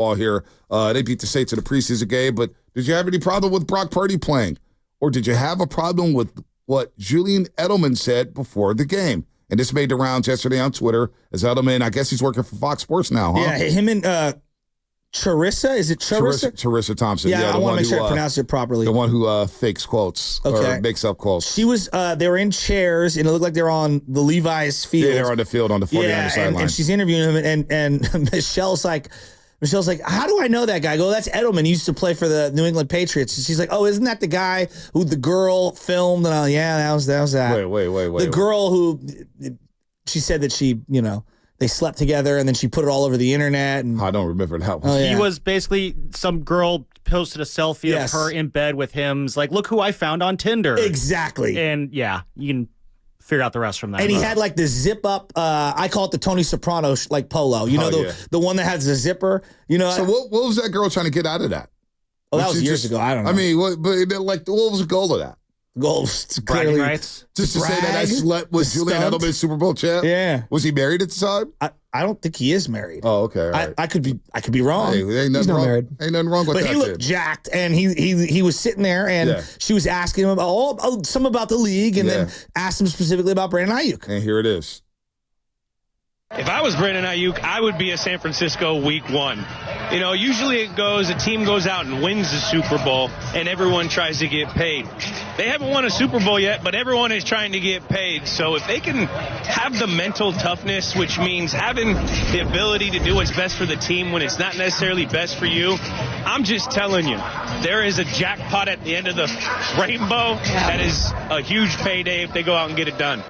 football here. They beat the Saints in the preseason game, but did you have any problem with Brock Purdy playing? Or did you have a problem with what Julian Edelman said before the game? And this made the rounds yesterday on Twitter as Edelman, I guess he's working for Fox Sports now, huh? Yeah, him and Charissa, is it Charissa? Charissa Thompson. Yeah, I want to make sure I pronounce it properly. The one who fakes quotes or makes up quotes. She was, they were in chairs, and it looked like they were on the Levi's field. Yeah, they're on the field on the 49er sideline. And she's interviewing him, and Michelle's like, how do I know that guy? I go, that's Edelman. He used to play for the New England Patriots. And she's like, oh, isn't that the guy who the girl filmed? And I'm like, yeah, that was that. Wait. The girl who, she said that she, they slept together, and then she put it all over the internet. And I don't remember that one. Oh, yeah. He was basically, some girl posted a selfie of her in bed with him. It's like, look who I found on Tinder. Exactly. And yeah, you can figure out the rest from that. And he had like the zip up, I call it the Tony Soprano polo. The one that has the zipper. So what was that girl trying to get out of that? Oh, that was years ago. I don't know. I mean, what was the goal of that? Goal bragging rights. Just to say that I slept with Julian Edelman, Super Bowl champ. Yeah. Was he married at the time? I don't think he is married. Oh, okay. Right. I could be wrong. Hey, He's not married. Ain't nothing wrong with that. But he looked jacked, and he was sitting there, and she was asking him about some about the league, and then asked him specifically about Brandon Aiyuk. And here it is. If I was Brandon Aiyuk, I would be at San Francisco week 1. Usually a team goes out and wins the Super Bowl, and everyone tries to get paid. They haven't won a Super Bowl yet, but everyone is trying to get paid. So if they can have the mental toughness, which means having the ability to do what's best for the team when it's not necessarily best for you, I'm just telling you, there is a jackpot at the end of the rainbow that is a huge payday if they go out and get it done.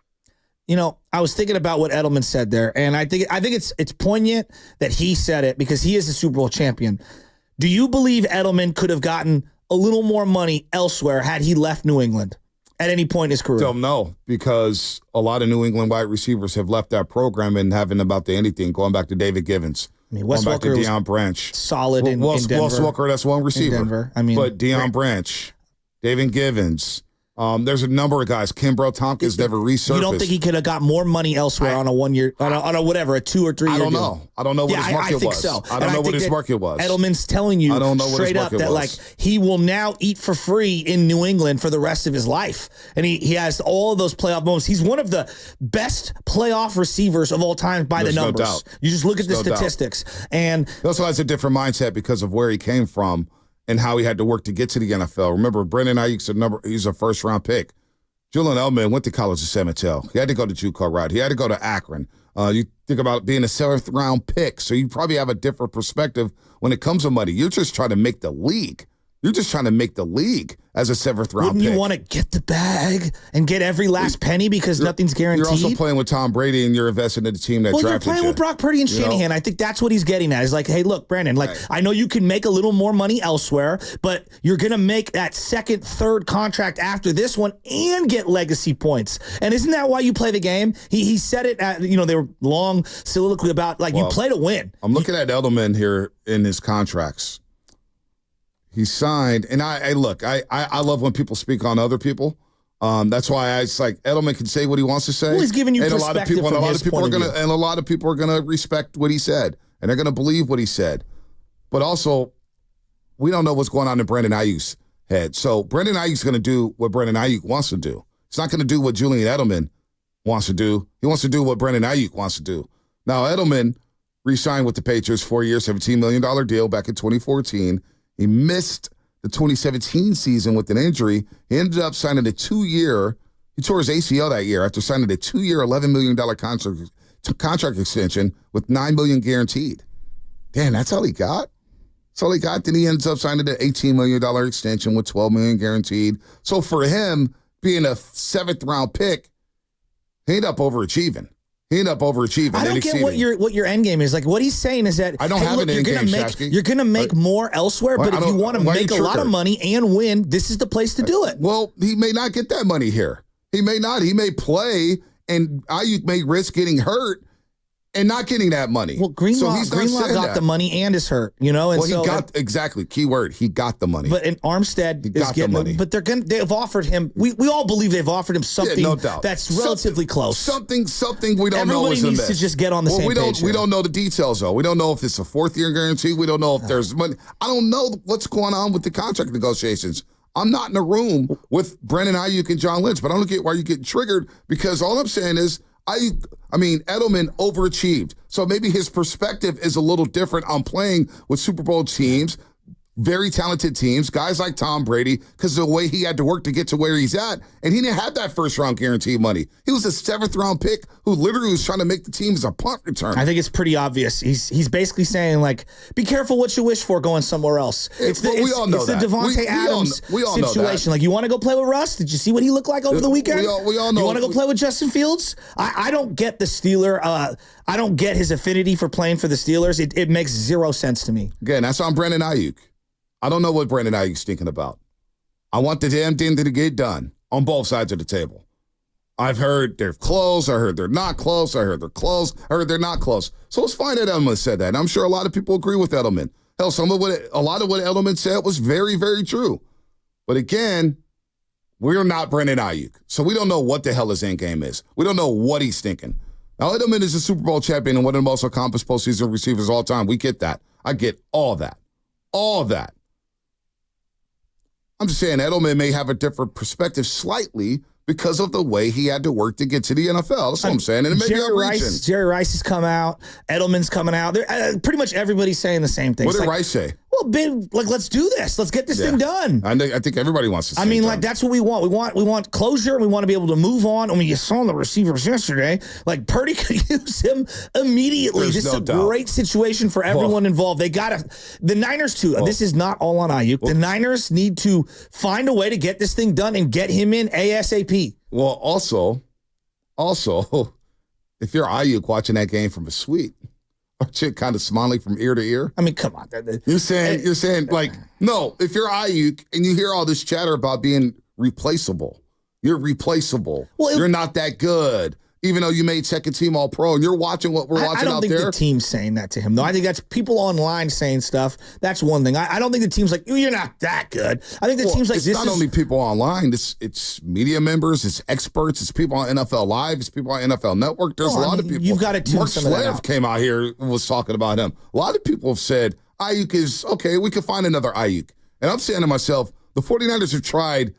I was thinking about what Edelman said there, and I think it's poignant that he said it because he is a Super Bowl champion. Do you believe Edelman could have gotten a little more money elsewhere had he left New England at any point in his career? Don't know, because a lot of New England wide receivers have left that program and haven't about to anything, going back to David Givens. I mean, Wes Welker was Deion Branch. Solid in Denver. Wes Welker, that's one receiver. In Denver. But Deion Branch, David Givens. There's a number of guys. Kimbrel Tompkins never resurfaced. You don't think he could have got more money elsewhere on a 1 year, on a 2 or 3 year deal? I don't know what his market was. I think so. I don't know what his market was. Edelman's telling you straight up that he will now eat for free in New England for the rest of his life. And he has all of those playoff moments. He's one of the best playoff receivers of all time by the numbers. No doubt. You just look at the statistics. And he also has a different mindset because of where he came from and how he had to work to get to the NFL. Remember, Brandon Aiyuk's he's a first-round pick. Julian Edelman went to college at San Mateo. He had to go to JUCO route. He had to go to Akron. You think about being a 7th-round pick, so you probably have a different perspective when it comes to money. You're just trying to make the league. You're just trying to make the league as a 7th-round pick. Wouldn't you want to get the bag and get every last penny because nothing's guaranteed? You're also playing with Tom Brady, and you're investing in the team that drafted you. You're playing with Brock Purdy and Shanahan. I think that's what he's getting at. He's like, hey, look, Brandon, I know you can make a little more money elsewhere, but you're going to make that 2nd, 3rd contract after this one and get legacy points. And isn't that why you play the game? He said it at, they were long soliloquy about, you play to win. I'm looking at Edelman here in his contracts. He signed, and I love when people speak on other people. That's why it's like Edelman can say what he wants to say. Well, he's giving you perspective from his point of view. And a lot of people are gonna respect what he said, and they're gonna believe what he said. But also, we don't know what's going on in Brandon Aiyuk's head. So Brandon Aiyuk's gonna do what Brandon Aiyuk wants to do. He's not gonna do what Julian Edelman wants to do. He wants to do what Brandon Aiyuk wants to do. Now, Edelman re-signed with the Patriots, 4 years, $17 million deal back in 2014. He missed the 2017 season with an injury. He ended up signing a 2-year. He tore his ACL that year after signing a 2-year, $11 million contract extension with $9 million guaranteed. Damn, that's all he got? That's all he got? Then he ends up signing an $18 million extension with $12 million guaranteed. So for him, being a 7th-round pick, he ended up overachieving. I don't get what your end game is. Like, what he's saying is that I don't have an end game, Shasky. You're going to make more elsewhere, but if you want to make a lot of money and win, this is the place to do it. Well, he may not get that money here. He may not. He may play, and Aiyuk may risk getting hurt and not getting that money. Well, Greenlaw got the money and is hurt, And he got exactly keyword. He got the money. But in Armstead is getting the money. But they've offered him. We all believe they've offered him something no doubt. That's relatively close. Something we don't know. Everybody needs to just get on the same page. We don't know the details though. We don't know if it's a 4th-year guarantee. We don't know if there's money. I don't know what's going on with the contract negotiations. I'm not in a room with Brandon Aiyuk and John Lynch, but I don't get why you're getting triggered because all I'm saying is Edelman overachieved. So maybe his perspective is a little different on playing with Super Bowl teams, very talented teams, guys like Tom Brady, because of the way he had to work to get to where he's at. And he didn't have that first-round guarantee money. He was a 7th-round pick who literally was trying to make the team as a punt return. I think it's pretty obvious. He's basically saying, like, be careful what you wish for going somewhere else. We all know that. It's the Devontae Adams situation. Like, you want to go play with Russ? Did you see what he looked like over the weekend? We all know. You want to go play with Justin Fields? I don't get the Steeler. I don't get his affinity for playing for the Steelers. It makes zero sense to me. Again, that's on Brandon Aiyuk. I don't know what Brandon Aiyuk's thinking about. I want the damn thing to get done on both sides of the table. I've heard they're close. I heard they're not close. I heard they're close. I heard they're not close. So it's fine that Edelman said that. And I'm sure a lot of people agree with Edelman. Hell, a lot of what Edelman said was very, very true. But again, we're not Brandon Aiyuk. So we don't know what the hell his end game is. We don't know what he's thinking. Now, Edelman is a Super Bowl champion and one of the most accomplished postseason receivers of all time. We get that. I get all that. All that. I'm just saying Edelman may have a different perspective slightly because of the way he had to work to get to the NFL. That's what I'm saying. And it may be Jerry Rice has come out. Edelman's coming out. Pretty much everybody's saying the same thing. What did Rice say? Well, let's do this. Let's get this thing done. I think everybody wants to. Like that's what we want. We want closure. And we want to be able to move on. I mean, you saw the receivers yesterday. Like Purdy could use him immediately. This is a great situation for everyone involved. They got the Niners too. This is not all on Aiyuk. The Niners need to find a way to get this thing done and get him in ASAP. Well, also, if you're Aiyuk watching that game from a suite. Aren't you kind of smiling from ear to ear? I mean, come on. You're saying like, no, if you're Aiyuk and you hear all this chatter about being replaceable, you're replaceable. Well, you're not that good. Even though you made second team all pro and you're watching what we're watching out there. I don't think the team's saying that to him, though. I think that's people online saying stuff. That's one thing. I don't think the team's like, you're not that good. I think the team's like, it's not only people online. It's media members. It's experts. It's people on NFL Live. It's people on NFL Network. There's a lot of people. You've got to tune some of that out. Came out here and was talking about him. A lot of people have said, Aiyuk is, okay, we could find another Aiyuk. And I'm saying to myself, the 49ers have tried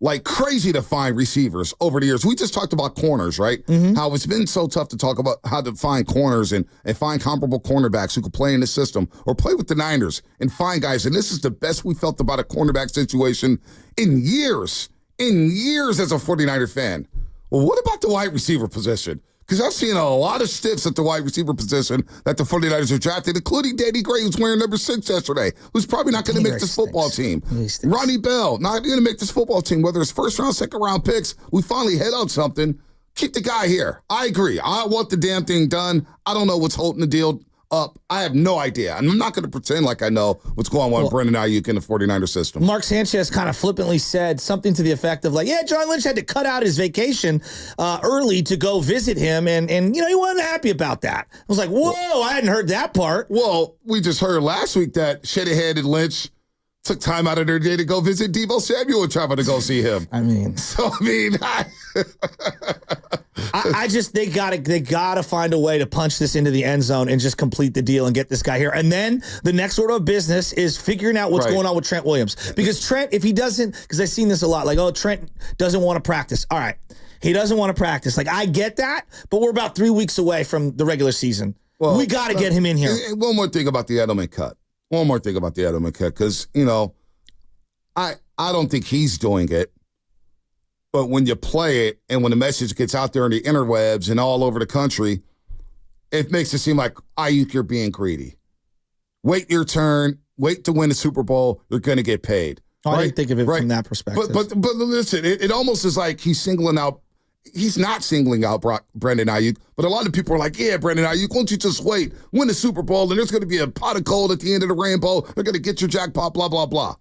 like crazy to find receivers over the years. We just talked about corners, right? Mm-hmm. How it's been so tough to talk about how to find corners and find comparable cornerbacks who could play in the system or play with the Niners and find guys. And this is the best we felt about a cornerback situation in years as a 49er fan. Well, what about the wide receiver position? Because I've seen a lot of stiffs at the wide receiver position that the 49ers have drafted, including Danny Gray, who's wearing number 6 yesterday, who's probably not going to make this football team. Ronnie Bell, not going to make this football team, whether it's first round, second round picks. We finally hit on something. Keep the guy here. I agree. I want the damn thing done. I don't know what's holding the deal up. I have no idea. And I'm not going to pretend like I know what's going on with Brandon Aiyuk in the 49er system. Mark Sanchez kind of flippantly said something to the effect of like, yeah, John Lynch had to cut out his vacation early to go visit him. And he wasn't happy about that. I was like, whoa, I hadn't heard that part. Well, we just heard last week that Shanahan and Lynch took time out of their day to go visit Deebo Samuel and travel to go see him. I just they gotta find a way to punch this into the end zone and just complete the deal and get this guy here. And then the next order of business is figuring out what's going on with Trent Williams. Because Trent, if he doesn't, because I've seen this a lot, like, oh, Trent doesn't want to practice. All right, he doesn't want to practice. Like, I get that, but we're about 3 weeks away from the regular season. Well, we got to get him in here. And one more thing about the Edelman cut. Because, I don't think he's doing it. But when you play it and when the message gets out there in the interwebs and all over the country, it makes it seem like, Aiyuk, you're being greedy. Wait your turn. Wait to win the Super Bowl. You're going to get paid. I didn't think of it from that perspective. But listen, it almost is like he's singling out. He's not singling out Brandon Aiyuk, but a lot of people are like, yeah, Brandon Aiyuk, won't you just wait, win the Super Bowl, and there's going to be a pot of gold at the end of the rainbow. They're going to get your jackpot, blah, blah, blah.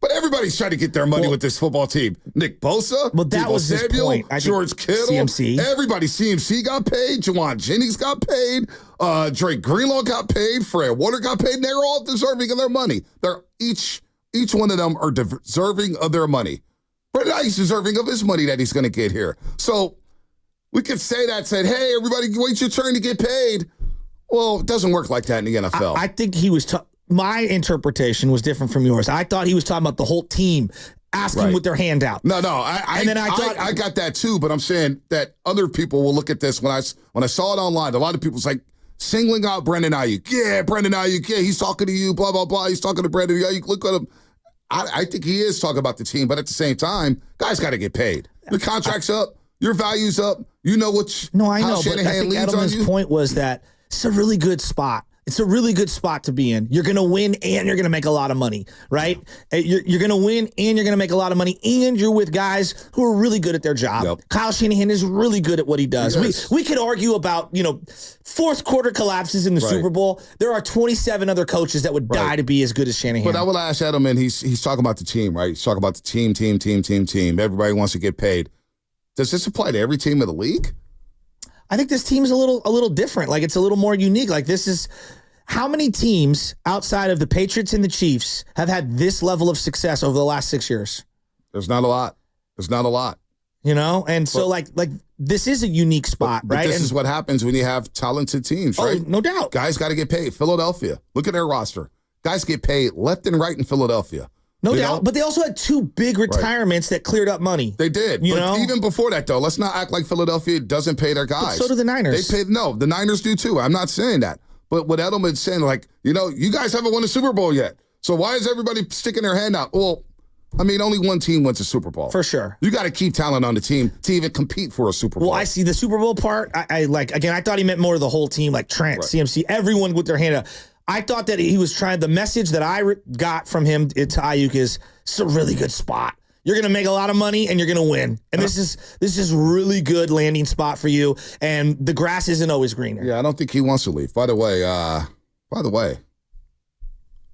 But everybody's trying to get their money with this football team. Nick Bosa, but that was his point. George Kittle, CMC. Everybody. CMC got paid. Jawan Jennings got paid. Drake Greenlaw got paid. Fred Warner got paid. And they're all deserving of their money. They're each one of them are deserving of their money. Brandon Aiyuk's deserving of his money that he's going to get here. So we could say that, said, hey, everybody, wait your turn to get paid. Well, it doesn't work like that in the NFL. I think he was my interpretation was different from yours. I thought he was talking about the whole team asking with their hand out. No. I got that too, but I'm saying that other people will look at this when I saw it online. A lot of people's like singling out Brandon Aiyuk. Yeah, Brandon Aiyuk. Yeah, he's talking to you. Blah blah blah. He's talking to Brandon Aiyuk. Look at him. I think he is talking about the team, but at the same time, guys got to get paid. Your contract's up. Your value's up. You know what? No, I know. But I think Edelman's point was that it's a really good spot. It's a really good spot to be in. You're going to win and you're going to make a lot of money, right? You're going to win and you're going to make a lot of money, and you're with guys who are really good at their job. Yep. Kyle Shanahan is really good at what he does. Yes. We could argue about, fourth quarter collapses in the Super Bowl. There are 27 other coaches that would die to be as good as Shanahan. But I will ask Edelman, he's talking about the team, right? He's talking about the team. Everybody wants to get paid. Does this apply to every team in the league? I think this team's a little different. Like, it's a little more unique. Like, this is how many teams outside of the Patriots and the Chiefs have had this level of success over the last 6 years? There's not a lot. And so like this is a unique spot, right? This is what happens when you have talented teams, right? Oh, no doubt. Guys got to get paid. Philadelphia, look at their roster. Guys get paid left and right in Philadelphia. No doubt. But they also had two big retirements that cleared up money. They did. Even before that, though, let's not act like Philadelphia doesn't pay their guys. But so do the Niners. The Niners do too. I'm not saying that. But what Edelman's saying, you guys haven't won a Super Bowl yet. So why is everybody sticking their hand out? Well, only one team wins a Super Bowl. For sure. You got to keep talent on the team to even compete for a Super Bowl. Well, I see the Super Bowl part. I thought he meant more of the whole team, like Trent, CMC, everyone with their hand out. I thought that he was trying, the message that I got from him to Aiyuk is, it's a really good spot. You're going to make a lot of money and you're going to win. And this is really good landing spot for you. And the grass isn't always greener. Yeah, I don't think he wants to leave. By the way,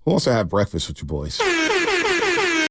who wants to have breakfast with you boys?